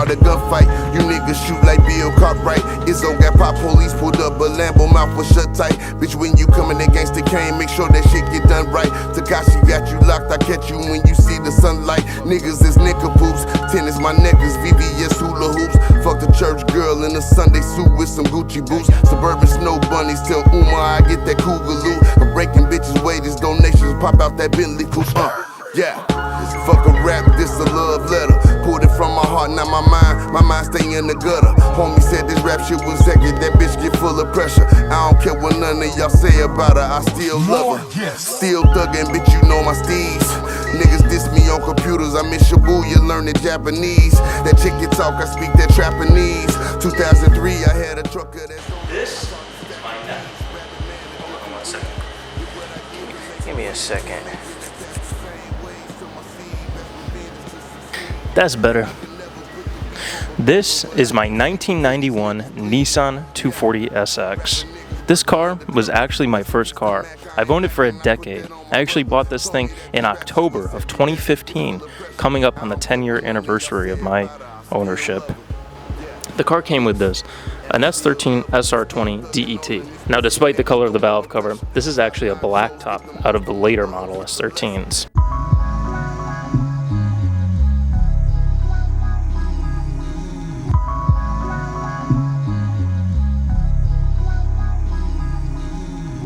start a gunfight. You niggas shoot like Bill Cartwright. Izzo got pop, police pulled up, but Lambo mouth was shut tight. Bitch, when you coming against the cane, make sure that shit get done right. Takashi got you locked, I catch you when you see the sunlight. Niggas is nickapoos, tennis my neckers, VVS hula hoops. Fuck the church girl in a Sunday suit with some Gucci boots. Suburban snow bunnies, tell Uma I get that cougaloo. I'm breaking bitches' wages, donations, pop out that Bentley coupe. Yeah. Fuck a rap, this a love letter. Pulled it from my heart, not my mind stay in the gutter. Homie said this rap shit was accurate, that bitch get full of pressure. I don't care what none of y'all say about her, I still love her. Still thuggin', bitch, you know my steez. Niggas diss me on computers, I miss Shibuya learning Japanese. That chicken talk, I speak that Japanese. 2003, I had a trucker that's on. This is my neck. Hold on 1 second. Give me a second. That's better. This is my 1991 Nissan 240SX. This car was actually my first car. I've owned it for a decade. I actually bought this thing in October of 2015, coming up on the 10-year anniversary of my ownership. The car came with this, an S13 SR20 DET. Now, despite the color of the valve cover, this is actually a black top out of the later model S13s.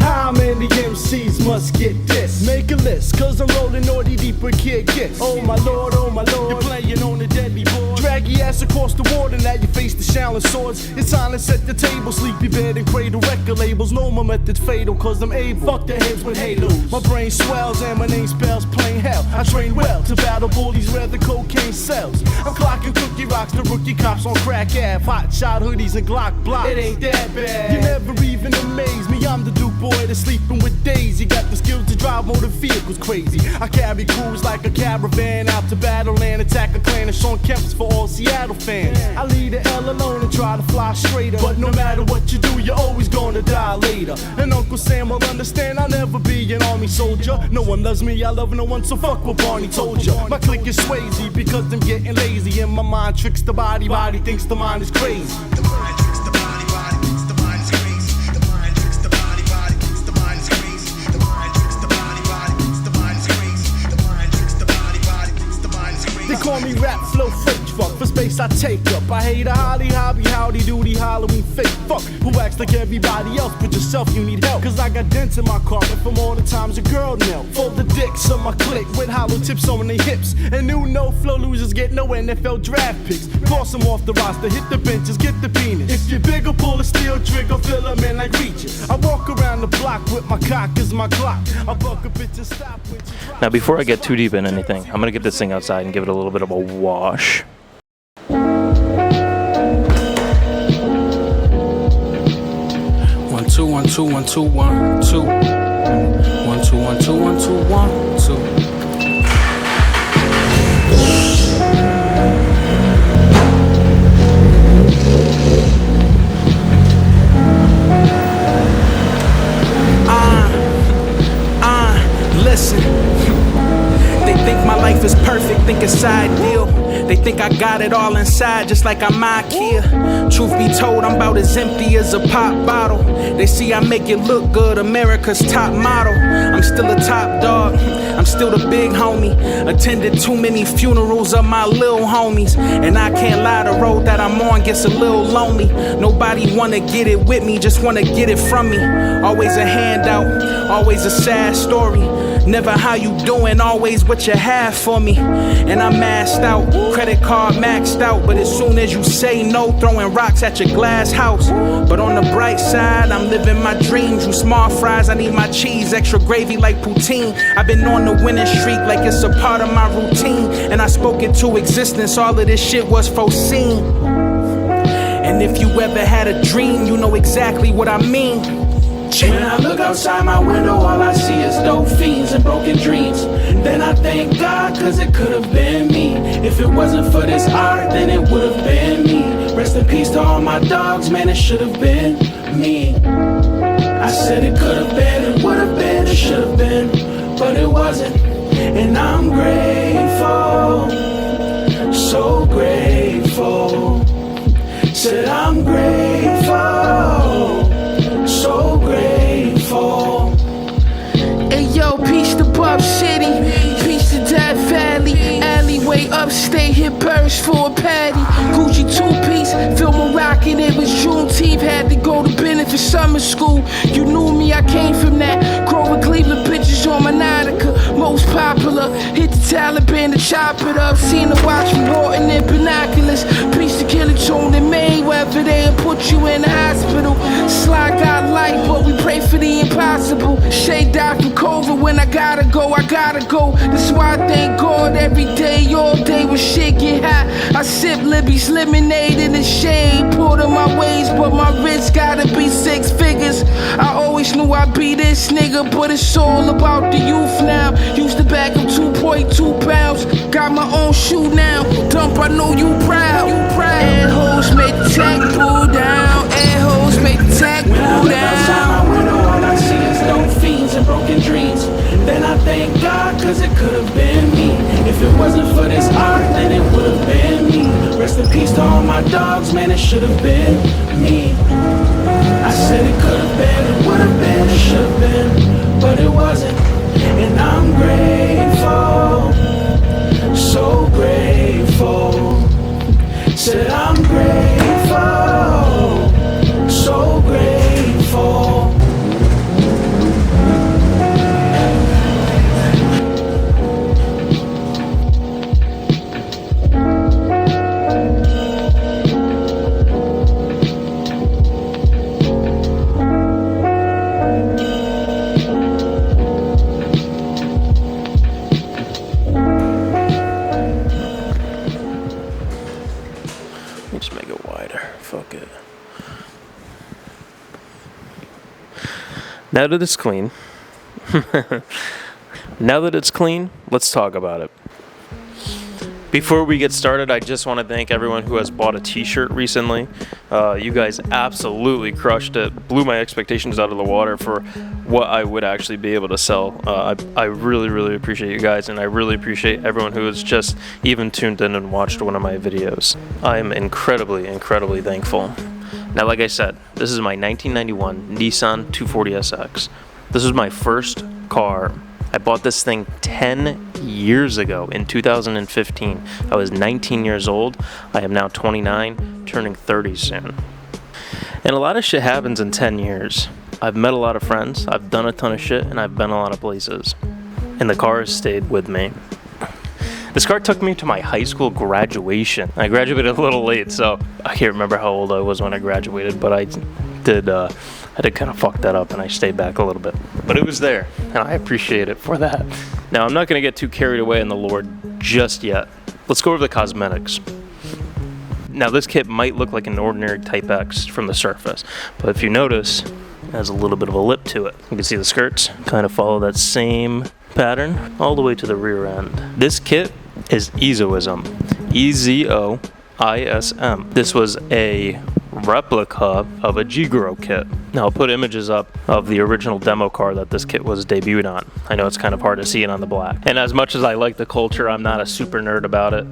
How many MCs must get this? Make a list, cause I'm rolling naughty deep with kid gets. Oh my lord, you're playing on the deadly board. Drag your ass across the water, now you face the Shaolin swords. It's silence at the table, sleepy bed and cradle record labels. No, my method's fatal, cause I'm able. Fuck their heads with halos. My brain swells and my name spells plain hell. I train well to battle bullies where the cocaine sells. I'm clocking cookie rocks, the rookie cops on crack Ave. Hot shot hoodies and Glock blocks. It ain't that bad. You never even amaze me, I'm the Duke boy that's sleeping with Daisy. Got the skills to drive motor vehicles crazy. I carry crews like a caravan out to battle and attack a clan of Sean Kemp's for all Seattle fans. I leave the L alone and try to fly straighter, but no matter what you do, you're always gonna die later. And Uncle Sam will understand I'll never be an army soldier. No one loves me, I love no one, so fuck what Barney told ya. My clique is Swayze because I'm getting lazy, and my mind tricks the body, body thinks the mind is crazy. They call me rap flow fake fuck. For space I take up. I hate a holly hobby, howdy doody Halloween fake fuck. Who acts like everybody else but yourself, you need help. Cause I got dents in my carpet from all the times a girl knelt. For the dicks on my click with hollow tips on their hips. And new no flow losers get no NFL draft picks. Cross them off the roster, hit the benches, get the penis. If you're bigger, pull a steel trigger, fill them in like reaches. I walk around the block with my cock as my clock. I buck a bitch and stop when she drops. Now, before I get too deep in anything, I'm gonna get this thing outside and give it a little bit of a wash. One, two, one, two, one, two, one, two. 1 2 1 2 1 2 1 2. Listen, they think my life is perfect, think it's ideal. They think I got it all inside, just like I'm IKEA. Truth be told, I'm about as empty as a pop bottle. They see I make it look good, America's top model. I'm still a top dog, I'm still the big homie. Attended too many funerals of my little homies. And I can't lie, the road that I'm on gets a little lonely. Nobody wanna get it with me, just wanna get it from me. Always a handout, always a sad story. Never how you doing, always what you have for me. And I'm maxed out, credit card maxed out. But as soon as you say no, throwing rocks at your glass house. But on the bright side, I'm living my dreams. You small fries, I need my cheese, extra gravy like poutine. I've been on the winning streak like it's a part of my routine. And I spoke into existence, all of this shit was foreseen. And if you ever had a dream, you know exactly what I mean. When I look outside my window, all I see is dope fiends and broken dreams. Then I thank God, cause it could have been me. If it wasn't for this art, then it would have been me. Rest in peace to all my dogs, man, it should have been me. I said it could have been, it would have been, it should have been, but it wasn't. And I'm grateful, so grateful. grateful, so grateful. Hey yo, peace to Buff City, peace to Death Valley, alleyway upstate, hit Burris for a patty. Gucci two-piece, film Moroccan, it was Juneteenth, had to go to Bennett for summer school. You knew me, I came from that. Grover Cleveland pictures on my Nautica, most popular. Hit the Taliban to chop it up, seen the watch from Horton in binoculars. Peace to Killer Tone and Mayweather, they'll put you in the hospital. Sly got light, but we pray for the impossible. Shade died from COVID, when I gotta go, I gotta go. That's why I thank God every day, all day when shit get hot. I sip Libby's lemonade in the shade, poured in my ways, but my wrist gotta be 6 figures. I always knew I'd be this nigga, but it's all about the youth now. Used to bag of 2.2 pounds, got my own shoe now. Dump, I know you proud. Air hoes make the tech pull down. Air hoes make the tech When I pull look outside down. my window, all I see is dope fiends and broken dreams. Then I thank God, cause it could've been me. If it wasn't for this art, then it would've been me. Rest in peace to all my dogs, man, it should've been me. I said it could've been, it would've been, it should've been, but it wasn't. And I'm grateful, so grateful. Said I'm grateful, so grateful. Let me just make it wider. Fuck it. Now that it's clean, let's talk about it. Before we get started, I just want to thank everyone who has bought a t-shirt recently. You guys absolutely crushed it, blew my expectations out of the water for what I would actually be able to sell. I really, really appreciate you guys, and I really appreciate everyone who has just even tuned in and watched one of my videos. I am incredibly, incredibly thankful. Now, like I said, this is my 1991 Nissan 240SX. This was my first car. I bought this thing 10 years ago in 2015. I was 19 years old. I am now 29, turning 30 soon. And a lot of shit happens in 10 years. I've met a lot of friends, I've done a ton of shit, and I've been a lot of places. And the car has stayed with me. This car took me to my high school graduation. I graduated a little late, so I can't remember how old I was when I graduated, but I did kind of fuck that up, and I stayed back a little bit. But it was there, and I appreciate it for that. Now, I'm not going to get too carried away in the Lord just yet. Let's go over the cosmetics. Now, this kit might look like an ordinary Type X from the surface, but if you notice, it has a little bit of a lip to it. You can see the skirts kind of follow that same pattern all the way to the rear end. This kit is Ezoism. E-Z-O-I-S-M. This was a replica of a G-Grow kit. Now, I'll put images up of the original demo car that this kit was debuted on. I know it's kind of hard to see it on the black. And as much as I like the culture, I'm not a super nerd about it.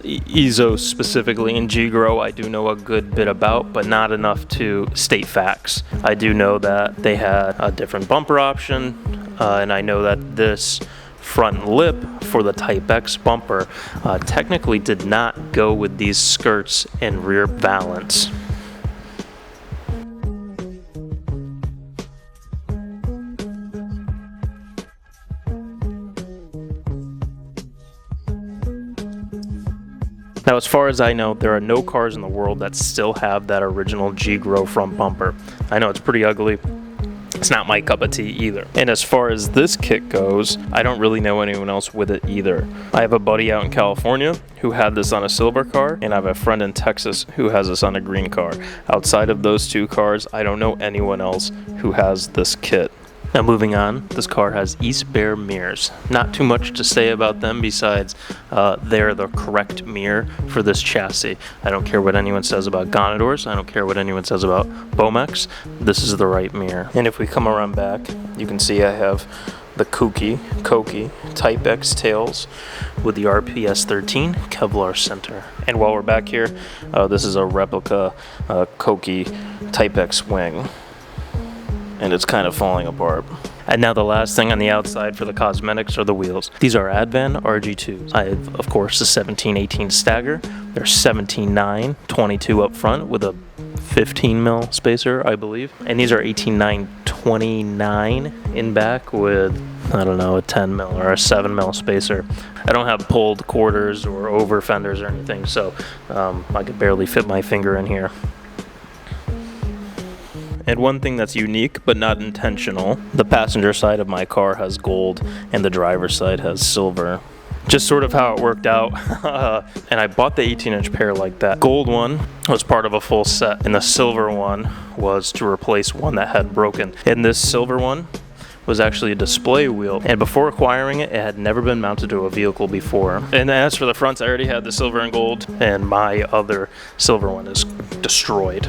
Ezo specifically in G-Grow, I do know a good bit about, but not enough to state facts. I do know that they had a different bumper option, and I know that this front lip for the Type X bumper technically did not go with these skirts and rear valance. Now, as far as I know, there are no cars in the world that still have that original G-Grow front bumper. I know it's pretty ugly. It's not my cup of tea either. And as far as this kit goes, I don't really know anyone else with it either. I have a buddy out in California who had this on a silver car, and I have a friend in Texas who has this on a green car. Outside of those two cars, I don't know anyone else who has this kit. Now, moving on, this car has East Bear mirrors. Not too much to say about them besides they're the correct mirror for this chassis. I don't care what anyone says about Gonadors. I don't care what anyone says about Bomex. This is the right mirror. And if we come around back, you can see I have the Koki Type X tails with the RPS 13 Kevlar center. And while we're back here, this is a replica Koki Type X wing, and it's kind of falling apart. And now the last thing on the outside for the cosmetics are the wheels. These are Advan RG2s. I have, of course, the 17-18 stagger. They're 17.9, 22 up front with a 15 mil spacer, I believe. And these are 18.9, 29 in back with, I don't know, a 10 mil or a 7 mil spacer. I don't have pulled quarters or over fenders or anything, so I could barely fit my finger in here. And one thing that's unique but not intentional, the passenger side of my car has gold and the driver's side has silver. Just sort of how it worked out. And I bought the 18-inch pair like that. Gold one was part of a full set, and the silver one was to replace one that had broken. And this silver one was actually a display wheel, and before acquiring it, it had never been mounted to a vehicle before. And as for the fronts, I already had the silver and gold, and my other silver one is destroyed.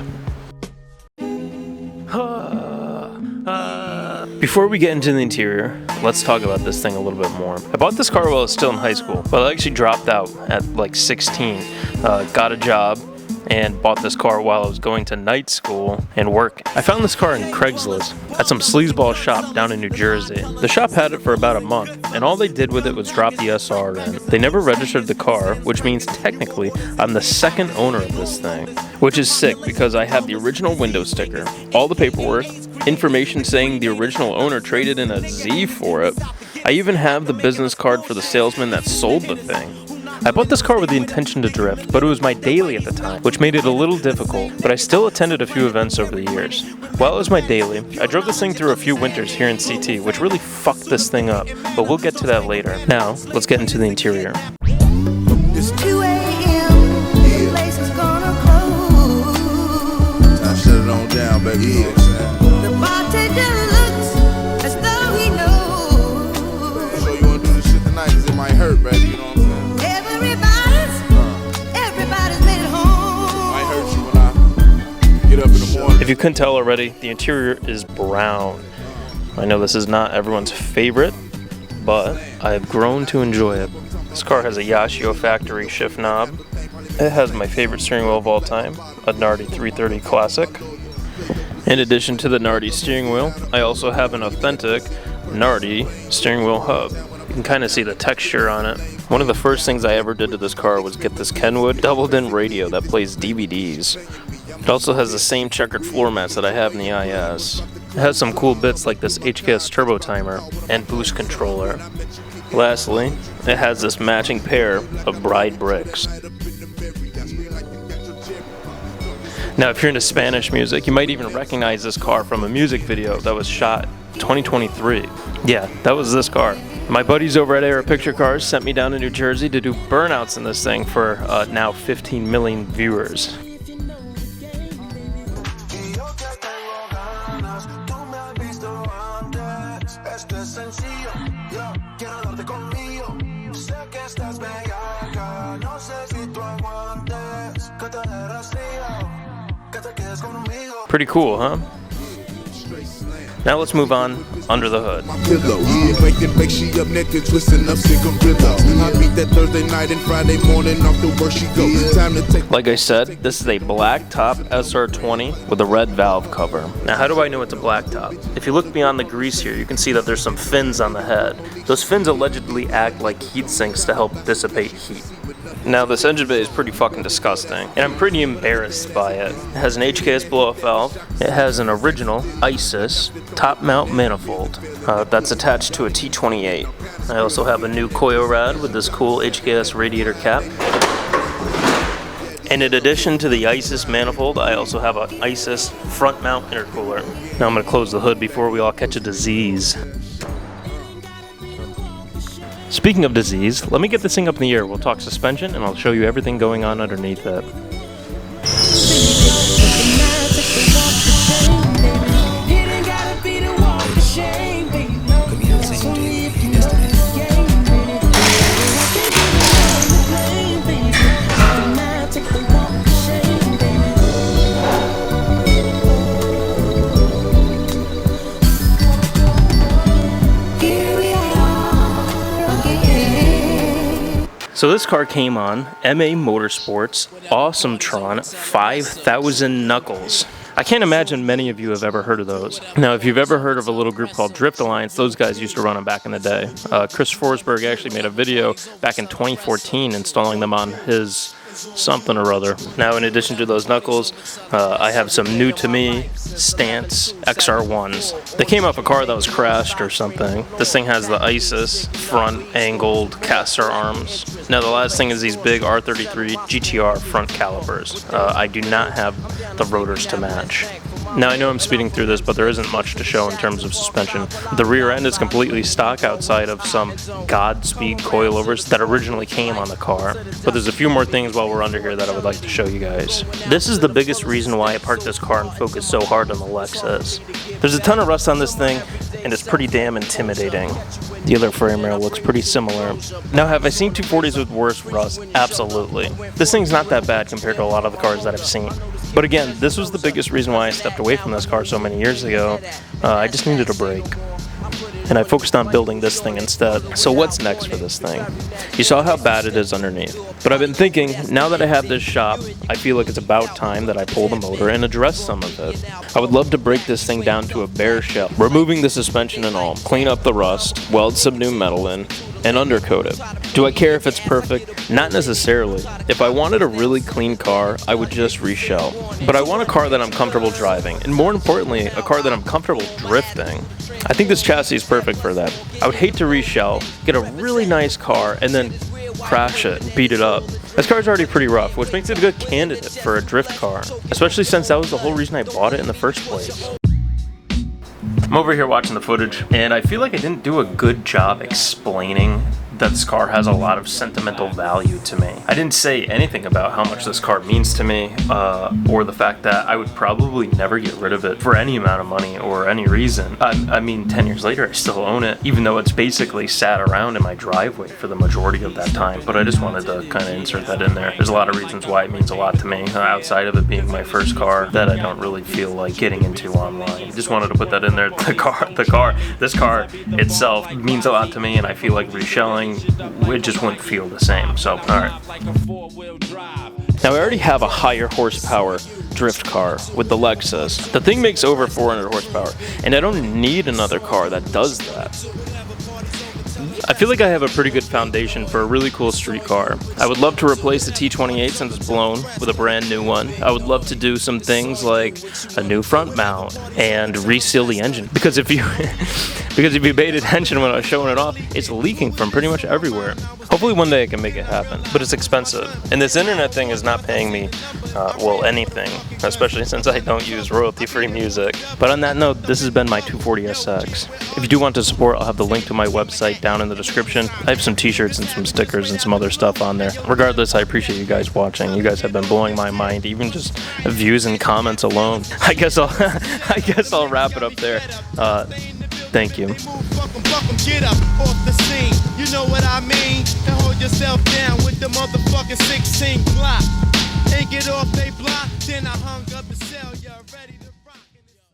Before we get into the interior, let's talk about this thing a little bit more. I bought this car while I was still in high school, but I actually dropped out at like 16, got a job, and bought this car while I was going to night school and work. I found this car in Craigslist at some sleazeball shop down in New Jersey. The shop had it for about a month, and all they did with it was drop the SR in. They never registered the car, which means technically I'm the second owner of this thing, which is sick because I have the original window sticker, all the paperwork, information saying the original owner traded in a Z for it. I even have the business card for the salesman that sold the thing. I bought this car with the intention to drift, but it was my daily at the time, which made it a little difficult, but I still attended a few events over the years. While it was my daily, I drove this thing through a few winters here in CT, which really fucked this thing up, but we'll get to that later. Now, let's get into the interior. It's 2 a.m. The place is gonna close. I shut it on down, baby. The bartender looks as though he knows. So you wanna do this shit tonight, cause it might hurt, baby, you know what I'm saying? Everybody's made it home. Might hurt you when I get up in the morning. If you couldn't tell already, the interior is brown. I know this is not everyone's favorite, but I've grown to enjoy it. This car has a Yashio factory shift knob. It has my favorite steering wheel of all time, a Nardi 330 Classic. In addition to the Nardi steering wheel, I also have an authentic Nardi steering wheel hub. You can kind of see the texture on it. One of the first things I ever did to this car was get this Kenwood doubled-in radio that plays DVDs. It also has the same checkered floor mats that I have in the IS. It has some cool bits like this HKS turbo timer and boost controller. Lastly, it has this matching pair of bride bricks. Now, if you're into Spanish music, you might even recognize this car from a music video that was shot 2023. Yeah, that was this car. My buddies over at Era Picture Cars sent me down to New Jersey to do burnouts in this thing for now 15 million viewers. Pretty cool, huh? Now let's move on under the hood. Make she up naked, twisting up cigarillo. I beat that Thursday night and Friday morning off to work she go. Time to take. Like I said, this is a black top SR20 with a red valve cover. Now, how do I know it's a black top? If you look beyond the grease here, you can see that there's some fins on the head. Those fins allegedly act like heat sinks to help dissipate heat. Now, this engine bay is pretty fucking disgusting, and I'm pretty embarrassed by it. It has an HKS blow-off valve. It has an original ISIS top mount manifold that's attached to a T28. I also have a new coil rad with this cool HKS radiator cap. And in addition to the ISIS manifold, I also have an ISIS front mount intercooler. Now I'm going to close the hood before we all catch a disease. Speaking of disease, let me get this thing up in the air. We'll talk suspension and I'll show you everything going on underneath it. Here we So this car came on MA Motorsports Awesometron 5000 Knuckles. I can't imagine many of you have ever heard of those. Now, if you've ever heard of a little group called Drift Alliance, those guys used to run them back in the day. Chris Forsberg actually made a video back in 2014 installing them on his something or other. Now, in addition to those Knuckles, I have some new to me Stance XR1s. They came off a car that was crashed or something. This thing has the ISIS front angled caster arms. Now, the last thing is these big R33 GTR front calipers. I do not have the rotors to match. Now, I know I'm speeding through this, but there isn't much to show in terms of suspension. The rear end is completely stock outside of some Godspeed coilovers that originally came on the car. But there's a few more things while we're under here that I would like to show you guys. This is the biggest reason why I parked this car and focused so hard on the Lexus. There's a ton of rust on this thing, and it's pretty damn intimidating. The other frame rail looks pretty similar. Now, have I seen 240s with worse rust? Absolutely. This thing's not that bad compared to a lot of the cars that I've seen. But again, this was the biggest reason why I stepped away from this car so many years ago. I just needed a break. And I focused on building this thing instead. So what's next for this thing? You saw how bad it is underneath. But I've been thinking, now that I have this shop, I feel like it's about time that I pull the motor and address some of it. I would love to break this thing down to a bare shell, removing the suspension and all, clean up the rust, weld some new metal in, and undercoat it. Do I care if it's perfect? Not necessarily. If I wanted a really clean car, I would just reshell. But I want a car that I'm comfortable driving, and more importantly, a car that I'm comfortable drifting. I think this chassis is perfect for that. I would hate to reshell, get a really nice car, and then crash it and beat it up. This car's already pretty rough, which makes it a good candidate for a drift car, especially since that was the whole reason I bought it in the first place. I'm over here watching the footage, and I feel like I didn't do a good job explaining that this car has a lot of sentimental value to me. I didn't say anything about how much this car means to me, or the fact that I would probably never get rid of it for any amount of money or any reason. I mean, 10 years later, I still own it, even though it's basically sat around in my driveway for the majority of that time, but I just wanted to kind of insert that in there. There's a lot of reasons why it means a lot to me, outside of it being my first car that I don't really feel like getting into online. Just wanted to put that in there. This car itself means a lot to me, and I feel like reshelling, it just wouldn't feel the same. So, alright. Now, I already have a higher horsepower drift car with the Lexus. The thing makes over 400 horsepower, and I don't need another car that does that. I feel like I have a pretty good foundation for a really cool street car. I would love to replace the T28 since it's blown with a brand new one. I would love to do some things like a new front mount and reseal the engine. Because if you paid attention when I was showing it off, it's leaking from pretty much everywhere. Hopefully one day I can make it happen, but it's expensive. And this internet thing is not paying me, anything, especially since I don't use royalty-free music. But on that note, this has been my 240SX. If you do want to support, I'll have the link to my website down in the description. I have some t-shirts and some stickers and some other stuff on there. Regardless, I appreciate you guys watching. You guys have been blowing my mind, even just views and comments alone. I guess I'll wrap it up there. Thank you. Get up off the scene, you know what I mean? And hold yourself down with the motherfucking 16 block. And get off they block, then I hung up the